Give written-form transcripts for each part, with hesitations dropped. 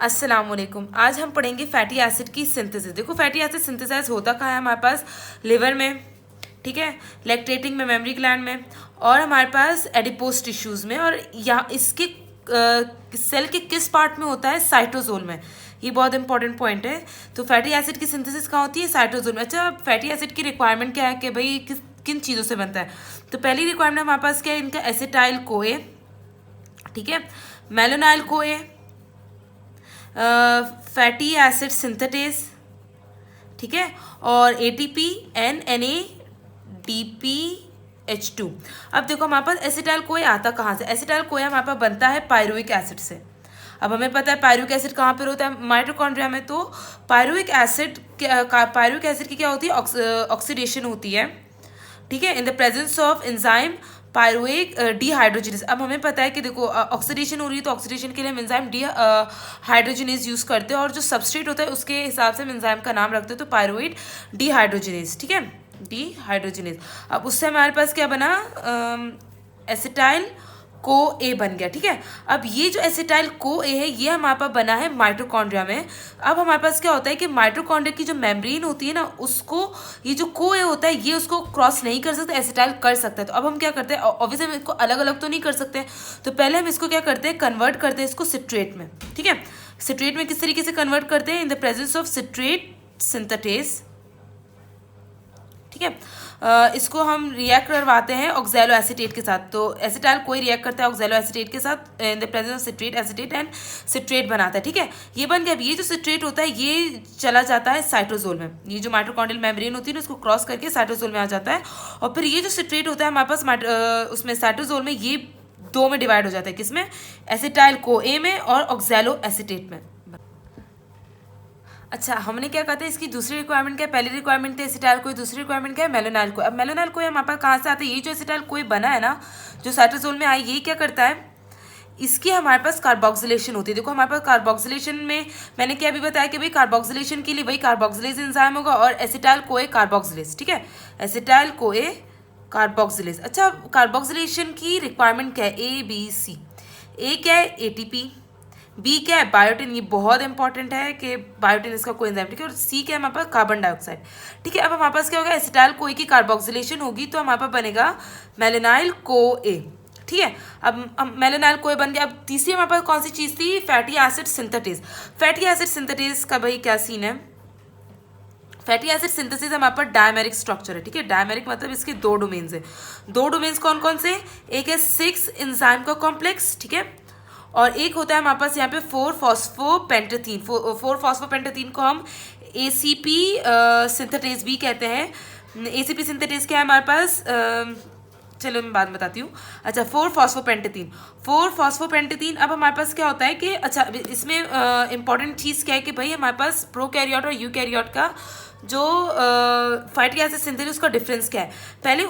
अस्सलाम वालेकुम। आज हम पढ़ेंगे फैटी एसिड की सिंथेसिस। देखो फैटी एसिड सिंथेसाइज होता कहाँ है हमारे पास, लिवर में, ठीक है, लैक्टेटिंग में, मेमरी ग्लैंड में, और हमारे पास एडिपोज टिश्यूज में, और यहाँ इसके सेल के किस पार्ट में होता है, साइटोसोल में। ये बहुत इंपॉर्टेंट पॉइंट है। तो फैटी एसिड की सिंथेसिस कहाँ होती है, साइटोसोल में। अच्छा, फैटी एसिड की रिक्वायरमेंट क्या है कि भाई किन चीज़ों से बनता है। तो पहली रिक्वायरमेंट हमारे पास क्या है, इनका एसिटाइल कोए, ठीक है, मेलोनाइल कोए, फैटी एसिड सिंथेटेज, ठीक है, और एटीपी NNADPH2। अब देखो हमारे पास एसिटाइल कोई आता कहाँ से, एसिटाइल कोई हमारे पास बनता है पायरुविक एसिड से। अब हमें पता है पायरुविक एसिड कहाँ पर होता है, माइटोकॉन्ड्रिया में। तो पायरुविक एसिड की क्या होती है, ऑक्सीडेशन होती है, ठीक है, in the presence of enzyme pyruvate dehydrogenase. अब हमें पता है कि देखो ऑक्सीडेशन हो रही है, तो ऑक्सीडेशन के लिए हम एंजाइम डीहाइड्रोजिनेज यूज करते हैं, और जो सबस्ट्रेट होता है उसके हिसाब से हम एंजाइम का नाम रखते हैं, तो पायरुवेट डीहाइड्रोजिनेज, ठीक है, डीहाइड्रोजिनेज। अब उससे हमारे पास क्या बना, एसिटाइल को ए बन गया, ठीक है। अब ये जो एसिटाइल को ए है, ये हमारे पास बना है माइटोकॉन्ड्रिया में। अब हमारे पास क्या होता है कि माइटोकॉन्ड्रिया की जो मेम्ब्रेन होती है ना, उसको ये जो को ए होता है, ये उसको क्रॉस नहीं कर सकता, एसिटाइल कर सकता है। तो अब हम क्या करते हैं, ऑब्वियसली हम इसको अलग अलग तो नहीं कर सकते, तो पहले हम इसको क्या करते हैं, कन्वर्ट करते हैं इसको सिट्रेट में, ठीक है। सिट्रेट में किस तरीके से कन्वर्ट करते हैं, in the presence of citrate synthetase, ठीक है। इसको हम रिएक्ट करवाते हैं ऑक्सैलो एसीटेट के साथ। तो एसिटाइल कोई रिएक्ट करता है ऑक्सैलो एसीटेट के साथ in the presence of citrate acetate, and citrate बनाता है, ठीक है। ये बन गया। अब ये जो सिट्रेट होता है ये चला जाता है साइटोसोल में, ये जो माइटोकॉन्ड्रियल मेम्ब्रेन होती है ना, उसको क्रॉस करके साइटोसोल में आ जाता है, और फिर ये जो सिट्रेट होता है हमारे पास उसमें साइटोसोल में, ये दो में डिवाइड हो जाता है, किसमें, एसिटाइल को ए में और ऑक्सैलो एसीटेट में। अच्छा, हमने क्या कहते हैं, इसकी दूसरी रिक्वायरमेंट क्या है, पहली रिक्वायरमेंट थी एसिटाइल कोई, दूसरी रिक्वायरमेंट क्या है, मेलोनाइल कोई। अब मेलोनाइल कोई हमारे पास कहाँ से आता है, ये जो एसिटाइल कोई बना है ना, जो साइटोसोल में आई, ये क्या करता है, इसकी हमारे पास कार्बोक्सिलेशन होती है। देखो हमारे पास कार्बोक्सिलेशन में मैंने क्या भी बताया कि भाई कार्बोक्सिलेशन के लिए वही कार्बोक्सिलेज एंजाइम होगा, और एसिटाइल कोए कार्बोक्सिलेज, ठीक है, एसिटाइल कोए कार्बोक्सिलेज। अच्छा, कार्बोक्सिलेशन की रिक्वायरमेंट क्या है, A B C। ए क्या है, ATP, बी क्या है, बायोटिन, ये बहुत इंपॉर्टेंट है कि बायोटिन इसका कोई एंजाइम, ठीक है, और सी क्या है हमारे पास, कार्बन डाइऑक्साइड, ठीक है। अब हमारे पास क्या होगा, एसिटाइल कोई की कार्बोक्सिलेशन होगी, तो हमारे पास बनेगा मेलेनाइल को ए, ठीक है। अब मेलेनाइल कोए बन गया। अब तीसरी हमारे पास कौन सी चीज़ थी, fatty acid synthetase. Fatty acid synthetase का भाई क्या सीन है, फैटी एसिड सिंथेसिस हमारे पास डायमेरिक स्ट्रक्चर है, ठीक है। डायमेरिक मतलब इसके दो डोमेन्स है। दो डोमेन्स कौन कौन से, एक है 6 एंजाइम का कॉम्प्लेक्स, ठीक है, और एक होता है हमारे पास यहाँ पे 4-फॉस्फोपेंटेथीन। 4-फॉस्फोपेंटेथीन को हम ACP सिंथेटेज भी कहते हैं। ACP सिंथेटेज क्या है हमारे पास, चलो मैं बाद में बताती हूँ। अच्छा, 4-फॉस्फोपेंटेथीन, 4-फॉस्फोपेंटेथीन। अब हमारे पास क्या होता है कि अच्छा, इसमें इंपॉर्टेंट चीज़ क्या है कि भाई हमारे पास प्रोकैरियोट और यूकैरियोट का जो फैटी एसिड सिंथेसिस उसका डिफरेंस क्या है। पहले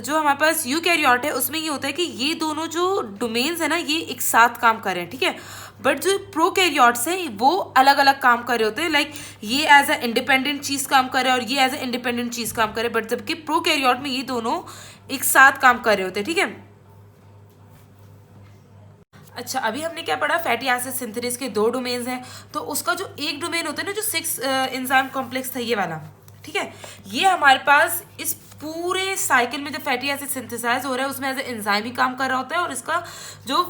जो हमारे पास यूकैरियोट है उसमें ये होता है कि ये दोनों जो डोमेन्स है ना, ये एक साथ काम कर रहे हैं, ठीक है। बट जो प्रोकैरियोट्स हैं वो अलग अलग काम कर रहे होते हैं, लाइक ये एज अ इंडिपेंडेंट चीज़ काम कर रहा है और ये एज अ इंडिपेंडेंट चीज़ काम कर रहे हैं, बट जबकि प्रोकैरियोट में ये दोनों एक साथ काम कर रहे होते हैं, ठीक है। अच्छा, अभी हमने क्या पढ़ा, फैटी एसिड सिंथेसिस के दो डोमेन्स हैं। तो उसका जो एक डोमेन होता है ना, जो 6 एंजाइम कॉम्प्लेक्स था ये वाला, ठीक है, ये हमारे पास इस पूरे साइकिल में जो फैटी एसिड सिंथेसाइज हो रहा है उसमें एज ए एंजाइम ही काम कर रहा होता है, और इसका जो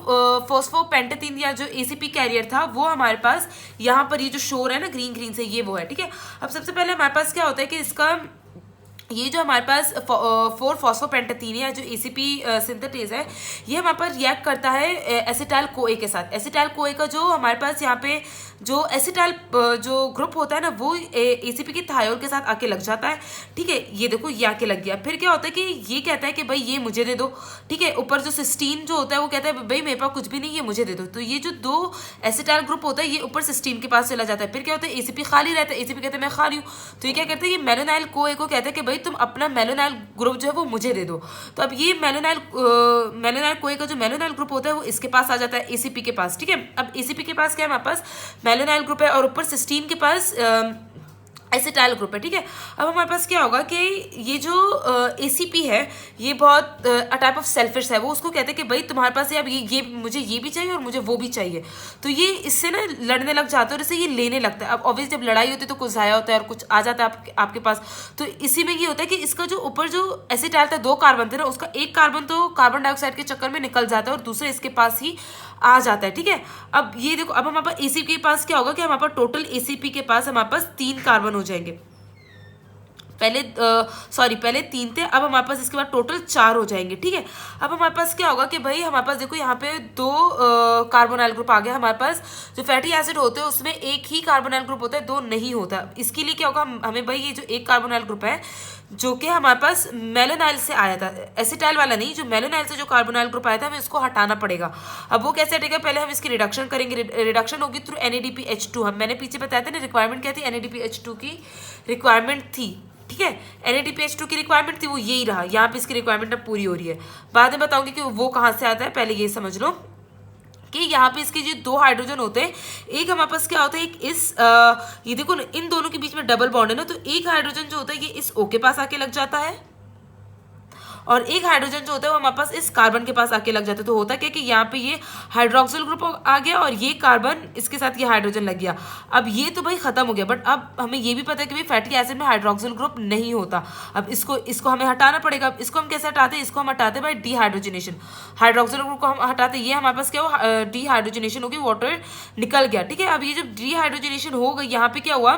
फॉस्फोपेंटेथीन या जो ACP कैरियर था वो हमारे पास यहाँ पर ये जो शोर है ना ग्रीन ग्रीन से, ये वो है, ठीक है। अब सबसे पहले हमारे पास क्या होता है कि इसका ये जो हमारे पास 4-फॉस्फोपेंटेथीन या जो ACP सिंथेटेज है, ये हमारे पास रिएक्ट करता है एसिटाइल कोए के साथ। एसिटाइल कोए का जो हमारे पास यहाँ पे जो एसिटाइल जो ग्रुप होता है ना, वो ACP के थायोल के साथ आके लग जाता है, ठीक है। ये देखो ये आके लग गया। फिर क्या होता है कि ये कहता है कि भाई ये मुझे दे दो, ठीक है। ऊपर जो सिस्टीन जो होता है वो कहता है भाई मेरे पास कुछ भी नहीं, ये मुझे दे दो। तो ये जो दो एसिटाइल ग्रुप होता है ये ऊपर सिस्टीन के पास चला जाता है। फिर क्या होता है, ACP खाली रहता है, ACP कहता है मैं खा रही हूँ, तो ये क्या कहता है, ये मेलोनाइल कोए को कहता है कि भाई तुम अपना मेलोनाइल ग्रुप जो है वो मुझे दे दो। तो अब ये मेलोनाइल कोए का जो मेलोनाइल ग्रुप होता है वो इसके पास आ जाता है, ACP के पास, ठीक है। अब ACP के पास क्या है, हमारे पास मेलोनाइल ग्रुप है, और ऊपर सिस्टीन के पास एसिटाइल ग्रुप है, ठीक है। अब हमारे पास क्या होगा कि ये जो ACP है ये बहुत टाइप ऑफ सेल्फिश है, वो उसको कहते हैं कि भाई तुम्हारे पास अब ये मुझे ये भी चाहिए और मुझे वो भी चाहिए, तो ये इससे ना लड़ने लग जाता है और इससे ये लेने लगता है। अब ऑब्वियस जब लड़ाई होती है तो कुछ ज़ाया होता है और कुछ आ जाता है आपके पास, तो इसी में ये होता है कि इसका जो ऊपर जो एसिटाइल था 2 कार्बन थे ना, उसका 1 कार्बन तो कार्बन डाइऑक्साइड के चक्कर में निकल जाता है और दूसरे इसके पास ही आ जाता है, ठीक है। अब ये देखो, अब हमारे पास ACP के पास क्या होगा कि हमारे पास टोटल ACP के पास हमारे पास 3 कार्बन हो जाएंगे। पहले 3 थे, अब हमारे पास इसके बाद टोटल 4 हो जाएंगे, ठीक है। अब हमारे पास क्या होगा कि भाई हमारे पास देखो यहाँ पे 2 कार्बोनाइल ग्रुप आ गया हमारे पास। जो फैटी एसिड होते हैं उसमें एक ही कार्बोनाइल ग्रुप होता है, 2 नहीं होता। इसके लिए क्या होगा, हमें भाई ये जो एक कार्बोनाइल ग्रुप है जो कि हमारे पास मेलोनाइल से आया था, एसिटाइल वाला नहीं, जो मेलोनाइल से जो कार्बोनाइल ग्रुप आया था हमें इसको हटाना पड़ेगा। अब वो कैसे हटेगा, पहले हम इसकी रिडक्शन करेंगे। रिडक्शन होगी थ्रू NADPH2। हम मैंने पीछे बताया था ना रिक्वायरमेंट क्या थी, NADPH2 की रिक्वायरमेंट थी, ठीक है। NADPH2 की रिक्वायरमेंट थी, वो यही रहा। यहाँ पे इसकी रिक्वायरमेंट अब पूरी हो रही है, बाद में बताऊंगी कि वो कहाँ से आता है। पहले ये समझ लो कि यहाँ पे इसके जो 2 हाइड्रोजन होते हैं, एक हमारे पास क्या होता है, एक इस ये देखो ना, इन दोनों के बीच में डबल बॉन्ड है ना, तो एक हाइड्रोजन जो होता है ये इस O के पास आके लग जाता है और एक हाइड्रोजन जो होता है वो हमारे पास इस कार्बन के पास आके लग जाता है। तो होता क्या कि यहाँ पे ये हाइड्रोक्सिल ग्रुप आ गया और ये कार्बन इसके साथ ये हाइड्रोजन लग गया। अब ये तो भाई खत्म हो गया, बट अब हमें ये भी पता है कि भाई फैटी एसिड में हाइड्रोक्सिल ग्रुप नहीं होता। अब इसको हमें हटाना पड़ेगा। अब इसको हम कैसे हटाते हैं, इसको हम हटाते हैं भाई डीहाइड्रोजनेशन। हाइड्रोक्सिल ग्रुप को हम हटाते हैं, ये हमारे पास क्या हुआ, डीहाइड्रोजनेशन होगी, वाटर निकल गया, ठीक है। अब ये जब डीहाइड्रोजनेशन हो गई, यहाँ पे क्या हुआ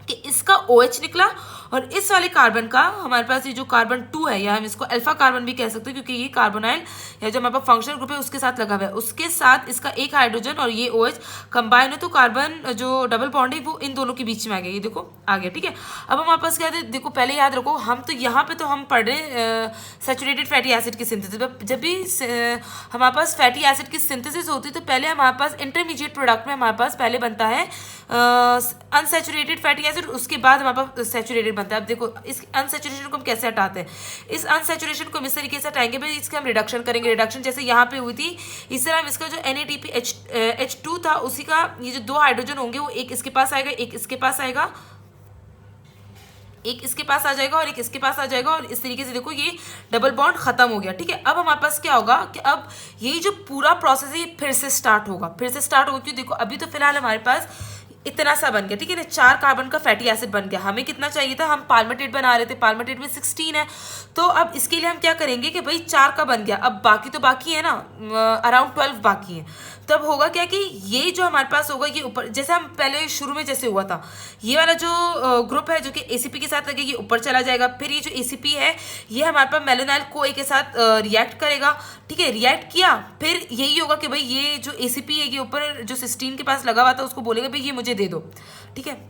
कि इसका OH निकला और इस वाले कार्बन का हमारे पास ये जो कार्बन 2 है, या हम इसको अल्फा कार्बन भी कह सकते हैं क्योंकि ये कार्बोनाइल या जो हमारे पास फंक्शनल ग्रुप है उसके साथ लगा हुआ है, उसके साथ इसका एक हाइड्रोजन और ये OH कंबाइन है, तो कार्बन जो डबल बॉन्ड है वो इन दोनों के बीच में आ गया, ये देखो आ गया, ठीक है। अब हमारे पास क्या है, देखो पहले याद रखो, हम तो यहाँ पे तो हम पढ़ रहे हैं सैचुरेटेड फैटी एसिड की सिंथेसिस। जब भी हमारे पास फैटी एसिड की सिंथेसिस होती है तो पहले हमारे पास इंटरमीडिएट प्रोडक्ट में हमारे पास पहले बनता है अनसैचुरेटेड फैटी एसिड, उसके बाद हमारे पास सैचुरेटेड बनता है। अब देखो इस अनसैचुरेशन को हम कैसे हटाते हैं, इस अनसैचुरेशन को हम इस तरीके से हटाएंगे भाई, इसका हम रिडक्शन करेंगे। रिडक्शन जैसे यहाँ पे हुई थी, इस तरह हम इसका जो NADPH2 था उसी का ये जो 2 हाइड्रोजन होंगे वो एक इसके पास आएगा, एक इसके पास आएगा, एक इसके पास आ जाएगा और एक इसके पास आ जाएगा, और इस तरीके से देखो ये डबल बॉन्ड खत्म हो गया, ठीक है। अब हमारे पास क्या होगा कि अब ये जो पूरा प्रोसेस है ये फिर से स्टार्ट होगा, क्यों, देखो अभी तो फिलहाल हमारे पास इतना सा बन गया, ठीक है ना, 4 कार्बन का फैटी एसिड बन गया। हमें कितना चाहिए था, हम पाल्मेटेट बना रहे थे, पाल्मेटेट में 16 है, तो अब इसके लिए हम क्या करेंगे कि भाई 4 का बन गया, अब बाकी तो बाकी है ना, अराउंड 12 बाकी है। तब होगा क्या कि ये जो हमारे पास होगा ये ऊपर, जैसे हम पहले शुरू में जैसे हुआ था, ये वाला जो ग्रुप है जो कि ACP के साथ लगे ये ऊपर चला जाएगा, फिर ये जो ACP है ये हमारे पास मेलोनाइल CoA के साथ रिएक्ट करेगा, ठीक है। रिएक्ट किया फिर यही होगा कि भाई ये जो ACP है ये ऊपर जो सिस्टीन के पास लगा हुआ था उसको बोलेगा भाई ये मुझे दे दो, ठीक है।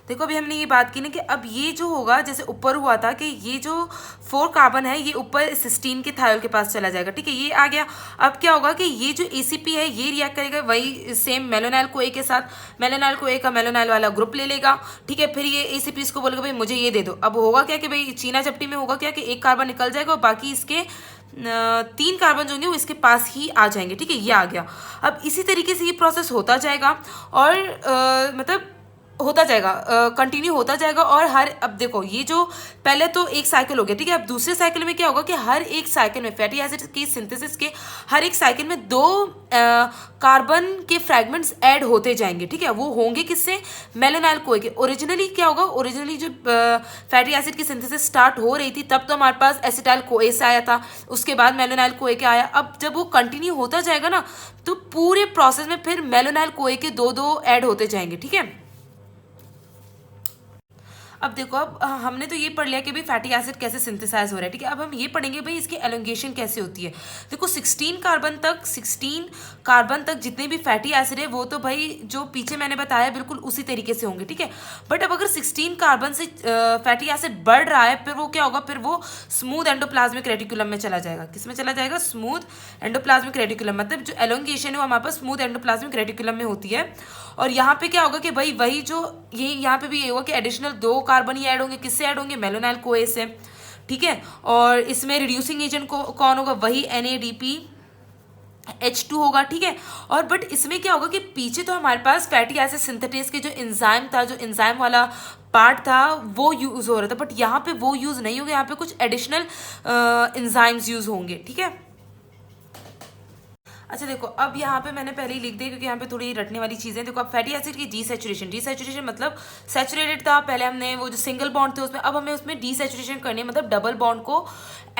देखो अभी हमने ये बात की ना कि अब ये जो होगा जैसे ऊपर हुआ था कि ये जो 4 कार्बन है ये ऊपर सिस्टीन के थायल के पास चला जाएगा, ठीक है, ये आ गया। अब क्या होगा कि ये जो ACP है ये रिएक्ट करेगा वही सेम मेलोनाइल CoA के साथ, मेलोनाइल CoA का मेलोनाइल वाला ग्रुप ले लेगा, ठीक है। फिर ये ACP इसको बोलेगा भाई मुझे ये दे दो। अब होगा क्या कि भाई चीना चपटी में होगा क्या कि एक कार्बन निकल जाएगा और बाकी इसके 3 कार्बन जो होंगे वो इसके पास ही आ जाएंगे, ठीक है, ये आ गया। अब इसी तरीके से ये प्रोसेस होता जाएगा और मतलब होता जाएगा, कंटिन्यू होता जाएगा। और अब देखो ये जो पहले तो एक साइकिल हो गया, ठीक है। अब दूसरे साइकिल में क्या होगा कि हर एक साइकिल में फैटी एसिड की सिंथेसिस के हर एक साइकिल में 2 कार्बन के फ्रैगमेंट्स ऐड होते जाएंगे, ठीक है। वो होंगे किससे, मेलोनाइल CoA के। ओरिजिनली क्या होगा, ओरिजिनली जो फैटी एसिड की सिंथेसिस स्टार्ट हो रही थी तब तो हमारे पास एसिटाइल CoA से आया था, उसके बाद मेलोनाइल CoA के आया। अब जब वो कंटिन्यू होता जाएगा ना तो पूरे प्रोसेस में फिर मेलोनाइल CoA के 2-2 ऐड होते जाएंगे, ठीक है। अब देखो अब हमने तो ये पढ़ लिया कि भाई फैटी एसिड कैसे सिंथेसाइज हो रहा है, ठीक है। अब हम ये पढ़ेंगे भाई इसकी एलोंगेशन कैसे होती है। देखो 16 कार्बन तक जितने भी फैटी एसिड है वो तो भाई जो पीछे मैंने बताया बिल्कुल उसी तरीके से होंगे, ठीक है। बट अब अगर 16 कार्बन से फैटी एसिड बढ़ रहा है फिर वो क्या होगा, फिर वो स्मूथ एंडोप्लाज्मिक रेटिकुलम में चला जाएगा। किस में चला जाएगा, स्मूथ एंडोप्लाज्मिक रेटिकुलम, मतलब जो एलोंगेशन है वो हमारे पास स्मूथ एंडोप्लाज्मिक रेटिकुलम में होती है। और यहाँ पे क्या होगा कि भाई वही जो ये यहाँ पे भी ये होगा कि एडिशनल 2 कार्बन ही ऐड होंगे, किससे ऐड होंगे, मेलोनाइल CoA से, ठीक है। और इसमें रिड्यूसिंग एजेंट कौन होगा, वही NADP H2 होगा, ठीक है। और बट इसमें क्या होगा कि पीछे तो हमारे पास फैटी एसिड सिंथेटेज के जो एंजाइम था, जो एंजाइम वाला पार्ट था, वो यूज़ हो रहा था, बट यहाँ पे वो यूज़ नहीं होगा, यहाँ पे कुछ एडिशनल एंजाइम्स यूज़ होंगे, ठीक है। अच्छा देखो, अब यहाँ पे मैंने पहले ही लिख दिया क्योंकि यहाँ पे थोड़ी रटने वाली चीज़ें। देखो अब फैटी एसिड की डीसैचुरेशन, डीसैचुरेशन मतलब सैचुरेटेड था पहले, हमने वो जो सिंगल बॉन्ड थे उसमें, अब हमें उसमें डीसैचुरेशन करनी है, मतलब डबल बॉन्ड को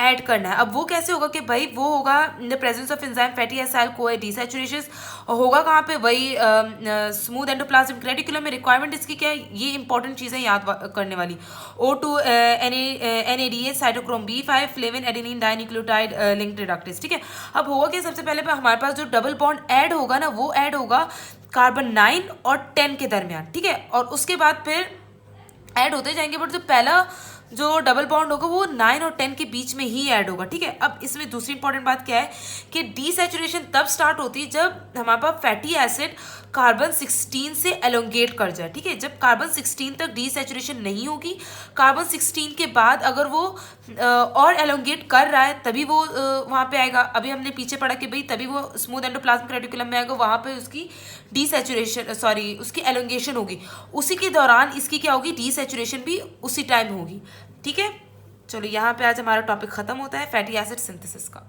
ऐड करना है। अब वो कैसे होगा कि भाई वो होगा in the presence of enzyme fatty acid को डीसैचुरेशन होगा कहाँ पे, वही स्मूथ एंडोप्लाज्मिक रेटिकुलम में। रिक्वायरमेंट इसकी क्या है, ये इंपॉर्टेंट चीज़ें याद करने वाली। O2 NADH cytochrome B5 flavin adenine dinucleotide linked reductase, ठीक है। अब होगा क्या, सबसे पहले हमारे पास जो डबल बॉन्ड ऐड होगा ना, वो ऐड होगा कार्बन 9 और 10 के दरमियान, ठीक है। और उसके बाद फिर ऐड होते जाएंगे, बट जो पहला जो डबल बॉन्ड होगा वो 9 और 10 के बीच में ही ऐड होगा, ठीक है। अब इसमें दूसरी इंपॉर्टेंट बात क्या है कि डीसैचुरेशन तब स्टार्ट होती है जब हमारे पास फैटी एसिड कार्बन 16 से एलोंगेट कर जाए, ठीक है। जब कार्बन 16 तक डीसैचुरेशन नहीं होगी, कार्बन 16 के बाद अगर वो और एलोंगेट कर रहा है तभी वो वहाँ पे आएगा। अभी हमने पीछे पढ़ा कि भाई तभी वो स्मूथ एंडोप्लाज्मिक रेटिकुलम में आएगा, वहाँ पे उसकी डीसैचुरेशन सॉरी उसकी एलोंगेशन होगी। उसी के दौरान इसकी क्या होगी, डीसैचुरेशन भी उसी टाइम होगी, ठीक है। चलो यहाँ पे आज हमारा टॉपिक खत्म होता है फैटी एसिड सिंथेसिस का।